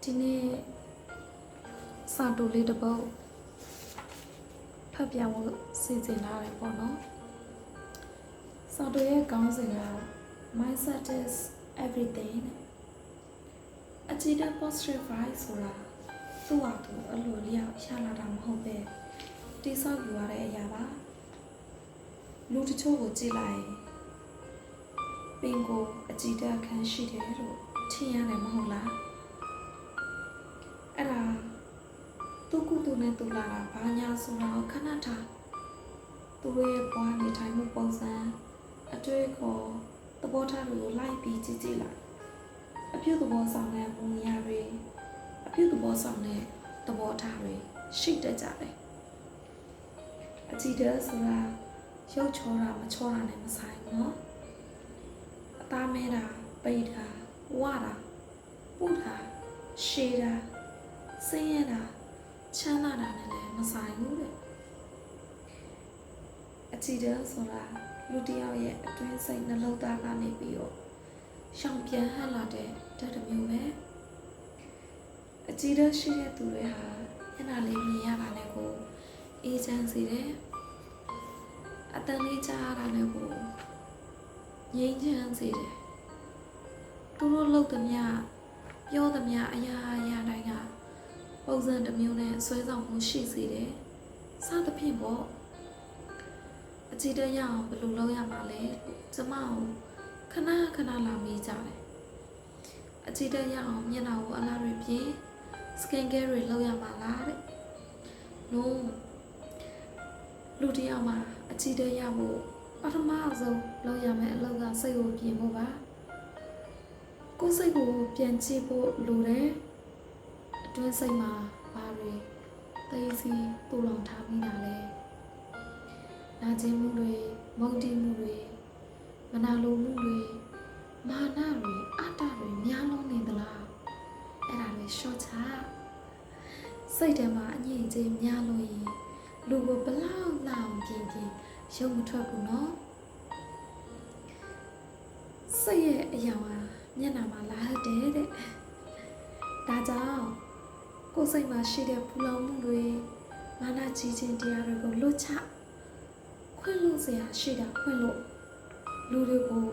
ဒီနေ့စာတူလေးတစ်ပုဒ်ဖတ်ပြဖို့စီစဉ်လာတယ်ပေါ့နော်စာတူရဲ့ခေါင်းစဉ်က Mindset is everything အကြည့်တဲ့ positive vibe ဆိုတာသူ့ဟာသူအလိုလျောက်ရလာတာမဟုတ်ပဲတိဆောက်ယူရတဲ့အရာပါလူတချို့ကိုကြည့်လိုက်ပင်ကိုအကြည့်တဲ့အခန်းရှိတယ်လို့ထင်ရတယ်မဟုတ်လားအဲ့ဒါသူကုသူနဲ့သူလာတာဘာညာဆိုတာကိုခဏထားသူတို့ရဲ့ဘဝနေထိုင်မှုပုံစံအတွေ့အခေါ်သဘောထားတွေကိုလိုက်ပြီးကြည့်ကြည့်လိုက်အပြုသဘောဆောင်တဲ့မူရတွေအပြုသဘောဆောင်တဲ့သဘောထားတွေရှိတတ်ကြတယ်အကြည့်တဲ့ဆိုတာရုပ်ချောတာမချောတာနဲ့မဆိုင်ဘူးနော်အသားမဲတာပိတ်တာဝတာပူတာရှည်တာဆင်းရဲတာချမ်းသာတာနဲ့လည်းမဆိုင်ဘူးတဲ့အကြည့်တဲ့ဆိုတာလူတစ်ယောက်ရဲ့အတွင်းစိတ်နှလုံးသားကနေပြီးတော့ရှောင်ပြန်ဟန်လာတဲ့ဓာတ်တစ်မျိုးပဲအကြည့်တဲ့ရှိတဲ့သူတွေဟာညနာလေးမြင်ရတာနဲ့ကိုအေးချမ်းစေတယ်အတန်လေးကြားရတာနဲ့ကိုငြိမ်းချမ်းစေတယ်သူတို့လှုပ်သမျှပြောသမျှအရာတိုင်းကပုံစံတစ်မျိုးနဲ့ဆွဲဆောင်မှုရှိစေတယ်စသဖြင့်ပေါ့အကြည့်တဲ့ရအောင်ဘယ်လိုလုပ်ရမှာလဲကျမကိုခဏလာမေးကြတယ်အကြည့်တဲ့ရအောင်မျက်နှာကိုအလားတွေပြင် skin care တွေလုပ်ရမှာလားတဲ့ no လူတစ်ယောက်မှာအကြည့်တဲ့ရဖို့ပထမဆုံးလုပ်ရမယ့်အလုပ်ကစိတ်ကိုပြင်ဖို့ပါကိုယ်စိတ်ကိုပြန်ကြည့်ဖို့လိုတယ်အတွင်းစိတ်မှာဘာတွေသိစီပူလောင်ထားမိတာလဲနာကျင်မှုတွေမုန်းတီးမှုတွေမနာလိုမှုတွေမာနတွေအတ္တတွေများလုံးနေသလားအဲ့ဒါတွေရှော့ချစိတ်ထဲမှာအငြိမ်ကြေးများလို့ရင်လူကိုဘလောက်လောက်ပြင်ရုပ်မထွက်ဘူးနော်စိတ်ရဲ့အရာဟာမျက်နှာမှာလာဟတ်တယ်တဲ့ဒါကြောင့်ကိုယ်စိတ်မှာရှိတဲ့ပူလောင်မှုတွေမာနကြီးခြင်းတရားတွေကိုလွတ်ချခွင့်လို့စရာရှိတာခွင့်လို့လူတွေကို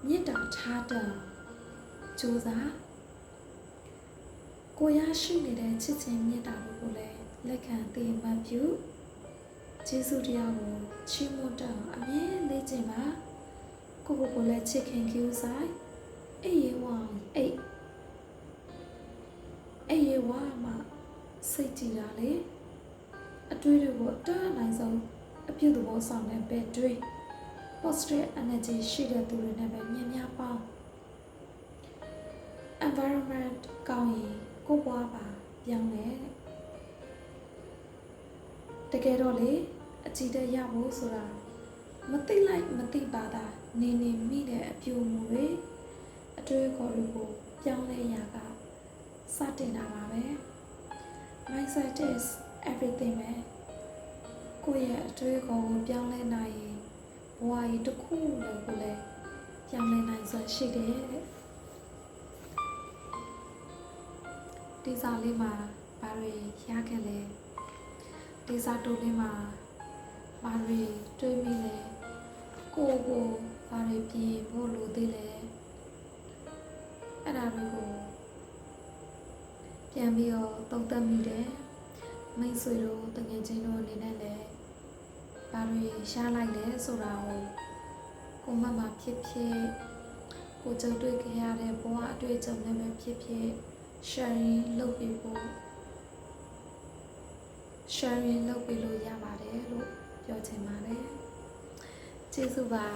မေတ္တာထားတဲ့ကြိုးစားကိုရရှိနေတဲ့ချစ်ချင်းမေတ္တာတွေကိုလည်းလက်ခံသိမှတ်ပြုကျေးဇူးတရားကိုချီးမွမ်းတဲ့အမြဲလေးခြင်းပါကိုလည်းချစ်ခင်ကြိုးစားအေးဝါအေးဝါမှာစိတ်ကြည်တာလေအတွေးတွေကိုတားနိုင်ဆုံးအပြုသဘောဆောင်တဲ့ပဲတွေး positive energy ရှိတဲ့သူတွေနဲ့ပဲမြင်များပေါင်း environment ကောင်းရင်ကိုယ်ဘဝပါပြောင်းလဲတကယ်တော့လေအကြည့်တဲ့ရဖို့ဆိုတာမသိလိုက်မသိပါတာနေမိတဲ့အပြုအမူတွေအတွေ့အခေါ်တွေကိုပြောင်းလဲရာကစတင်တာပါပဲ mindset is everything ပဲကိုယ့်ရဲ့အတွေ့အခေါ်ကိုပြောင်းလဲနိုင်ရင်ဘဝကြီးတစ်ခုလုံးကိုလည်းပြောင်းလဲနိုင်စွမ်းရှိတယ်တဲ့ဒီစာလေးမှာဘာတွေရခဲ့လဲဒီစာတူလေးမှာဘာတွေတွေးမိလဲကိုဘာတွေပြင်ဖို့လိုသေးလဲအဲ့ဒါတွေကိုပြန်ပြီးတော့သုံးသပ်မိတယ်မိတ်ဆွေတို့တကယ်ချင်းတို့အနေနဲ့လည်းဘာတွေရှားလိုက်လဲဆိုတာကိုကိုမမဖြစ်ကိုကြုံတွေ့ခဲ့ရတဲ့ဘဝအတွေ့အကြုံနဲ့ပဲဖြစ် sharing လုပ်ပြီးလို့ရပါတယ်လို့ပြောချင်ပါတယ်ကျေးဇူးပါ